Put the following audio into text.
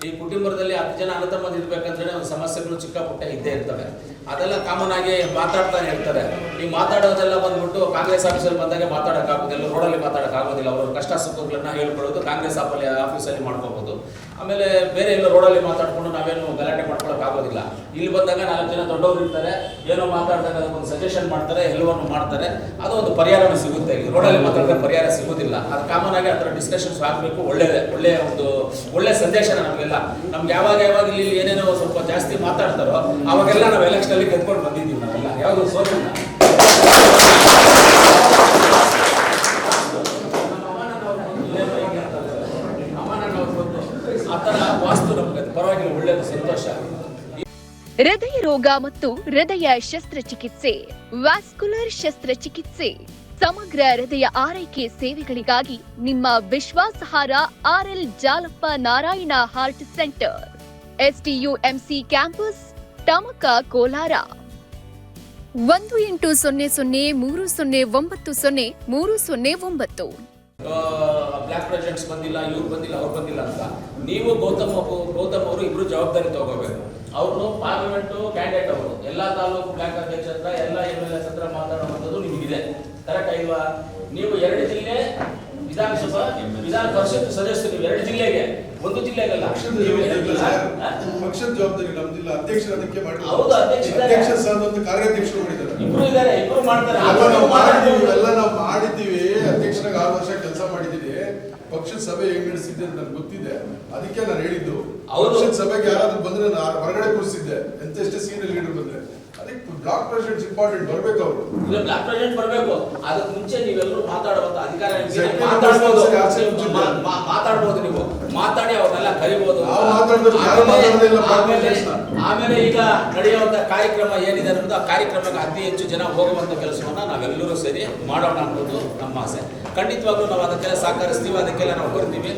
ಈ ಕುಟುಂಬದಲ್ಲಿ 10 ಜನ ಅಣ್ಣ ತಮ್ಮಂದಿರು ಇರ್ಬೇಕಂದ್ರೆ ಒಂದು ಸಮಸ್ಯೆಗಳು ಚಿಕ್ಕ ಪುಟ್ಟ ಇದ್ದೇ ಇರ್ತವೆ. ಅದೆಲ್ಲ ಕಾಮನ್ ಆಗಿ ಮಾತಾಡ್ತಾನೆ ಇರ್ತಾರೆ. ಈ ಮಾತಾಡೋದೆಲ್ಲ ಬಂದ್ಬಿಟ್ಟು ಕಾಂಗ್ರೆಸ್ ಆಫೀಸಲ್ಲಿ ಬಂದಾಗ ಮಾತಾಡೋಕ್ಕಾಗೋದಿಲ್ಲ, ರೋಡಲ್ಲಿ ಮಾತಾಡೋಕ್ಕಾಗೋದಿಲ್ಲ. ಅವ್ರ ಕಷ್ಟ ಸುಖಗಳನ್ನ ಹೇಳ್ಕೊಳ್ಳೋದು ಕಾಂಗ್ರೆಸ್ ಆಫೀಸಲ್ಲಿ ಮಾಡ್ಕೋಬಹುದು. ಆಮೇಲೆ ಬೇರೆ ಎಲ್ಲ ರೋಡಲ್ಲಿ ಮಾತಾಡ್ಕೊಂಡು ನಾವೇನು ಗಲಾಟೆ ಮಾಡ್ಕೊಳ್ಳೋಕ್ಕಾಗೋದಿಲ್ಲ. ಇಲ್ಲಿ ಬಂದಾಗ 4 ಜನ ದೊಡ್ಡವರು ಇರ್ತಾರೆ, ಏನೋ ಮಾತಾಡಿದಾಗ ಅದಕ್ಕೊಂದು ಸಜೆಷನ್ ಮಾಡ್ತಾರೆ, ಎಲ್ಲವನ್ನು ಮಾಡ್ತಾರೆ. ಅದು ಒಂದು ಪರಿಹಾರನೂ ಸಿಗುತ್ತೆ. ಇಲ್ಲಿ ರೋಡಲ್ಲಿ ಮಾತಾಡಿದ್ರೆ ಪರಿಹಾರ ಸಿಗೋದಿಲ್ಲ. ಅದು ಕಾಮನ್ ಆಗಿ ಆ ಥರ ಡಿಸ್ಕಷನ್ಸ್ ಆಗಬೇಕು. ಒಳ್ಳೆ ಸಂದೇಶನ ನಮಗೆಲ್ಲ. ನಮ್ಗೆ ಯಾವಾಗ ಇಲ್ಲಿ ಏನೇನೋ ಸ್ವಲ್ಪ ಜಾಸ್ತಿ ಮಾತಾಡ್ತಾರೋ ಅವಾಗೆಲ್ಲ ನಾವು ಎಲೆಕ್ಷನಲ್ಲಿ ಗೆದ್ಕೊಂಡು ಬಂದಿದ್ದೀವಿ. ನಾವೆಲ್ಲ ಯಾವುದು ಸೋತಿಲ್ಲ. ಆ ಥರ ವಾಸ್ತು ನಮ್ಗೆ ಪರವಾಗಿಲ್ಲ, ಒಳ್ಳೆಯದು, ಸಂತೋಷ. ಹೃದಯ ರೋಗ ಮತ್ತು ಹೃದಯ ಶಸ್ತ್ರಚಿಕಿತ್ಸೆ, ವ್ಯಾಸ್ಕುಲರ್ ಶಸ್ತ್ರಚಿಕಿತ್ಸೆ, ಸಮಗ್ರ ಹೃದಯ ಆರೈಕೆ ಸೇವೆಗಳಿಗಾಗಿ ನಿಮ್ಮ ವಿಶ್ವಾಸಾರ್ಹ RL Jalappa Narayana heart centre, STUMC campus, Tamaka, Kolar. 180030090309. Block presidents ಬಂದಿಲ್ಲ, ಇವ್ರು ಬಂದಿಲ್ಲ, ಅವ್ರು ಬಂದಿಲ್ಲ ಅಂತ ನೀವು ಗೌತಮ್ ಅವರು ಇಬ್ರು ಜವಾಬ್ದಾರಿ ತಗೋಬೇಕು. ಅವ್ರನ್ನು ಪಾರ್ಲಿಮೆಂಟ್ ಕ್ಯಾಂಡಿಡೇಟ್ ಅವರು ಎಲ್ಲ ತಾಲೂಕು ಬ್ಲಾಕ್ ಅಧ್ಯಕ್ಷ ಹತ್ರ, ಎಲ್ಲ MLAs ಹತ್ರ ಮಾತಾಡುವಂಥದ್ದು ನಿಮಗಿದೆ. ಕರೆಕ್ಟ್ ಅಲ್ವಾ? ನೀವು 2 ಜಿಲ್ಲೆ ವಿಧಾನ ಪರಿಷತ್ ಸದಸ್ಯರು, 2 ಜಿಲ್ಲೆಗೆ, ಒಂದು ಜಿಲ್ಲೆಗಲ್ಲ. ಪಕ್ಷದ ಜವಾಬ್ದಾರಿ ನಮ್ದಿಲ್ಲ. ಅಧ್ಯಕ್ಷರ ಅದಕ್ಕೆ ಮಾಡಿದ್ರು. ಹೌದು, ಅಧ್ಯಕ್ಷ ಸ್ಥಾನದ ಕಾರ್ಯಾಧ್ಯಕ್ಷರು ಮಾಡಿದ್ದಾರೆ. ಇಬ್ರು ಇದ್ದಾರೆ, ಇಬ್ರು ಮಾಡ್ತಾರೆ. ಎಲ್ಲ ನಾವು ಮಾಡಿದ್ದೀವಿ. ಅಧ್ಯಕ್ಷರಾಗ 6 ವರ್ಷ ಕೆಲಸ ಮಾಡಿದ್ದೀನಿ. ಪಕ್ಷದ ಸಭೆ ಹೇಗೆ ನಡೆಸಿದ್ದೆ ಅಂತ ನನಗೆ ಗೊತ್ತಿದೆ. ಅದಕ್ಕೆ ನಾನು ಹೇಳಿದ್ದು, ಪಕ್ಷದ ಸಭೆಗೆ ಯಾರಾದ್ರೂ ಬಂದ್ರೆ ನಾನು ಹೊರಗಡೆ ಕೂರಿಸಿದ್ದೆ. ಎಂತೆಷ್ಟೇ ಸೀನಿಯರ್ ಲೀಡರ್ ಬಂದ್ರೆ ಅದಕ್ಕೆ ಬ್ಲಾಕ್ ಪ್ರೆಸಿಡೆಂಟ್ಸ್ ಇಂಪಾರ್ಟೆಂಟ್ ಬರ್ಬೇಕು. ಅವರು ಬ್ಲಾಕ್ ಪ್ರೆಸಿಡೆಂಟ್ ಬರಬೇಕು. ಅದಕ್ಕೆ ಮುಂಚೆ ನೀವೆಲ್ಲರೂ ಮಾತಾಡುವಂತ ಅಧಿಕಾರ ಮಾತಾಡ್ಬೋದು. ನೀವು ಮಾತಾಡಿ ಅವ್ರನ್ನೆಲ್ಲ ಕರಿಬಹುದು. ಆಮೇಲೆ ಈಗ ನಡೆಯುವಂತ ಕಾರ್ಯಕ್ರಮ ಏನಿದೆ ಅನ್ನೋದು, ಆ ಕಾರ್ಯಕ್ರಮಕ್ಕೆ ಅತಿ ಹೆಚ್ಚು ಜನ ಹೋಗುವಂತ ಕೆಲಸವನ್ನ ನಾವೆಲ್ಲರೂ ಸೇರಿ ಮಾಡೋಣ ಅನ್ನೋದು ನಮ್ಮ ಆಸೆ. ಖಂಡಿತವಾಗ್ಲೂ ನಾವು ಅದಕ್ಕೆಲ್ಲ ಸಹಕರಿಸ್ತೀವಿ, ಅದಕ್ಕೆಲ್ಲ ನಾವು ಬರ್ತೀವಿ.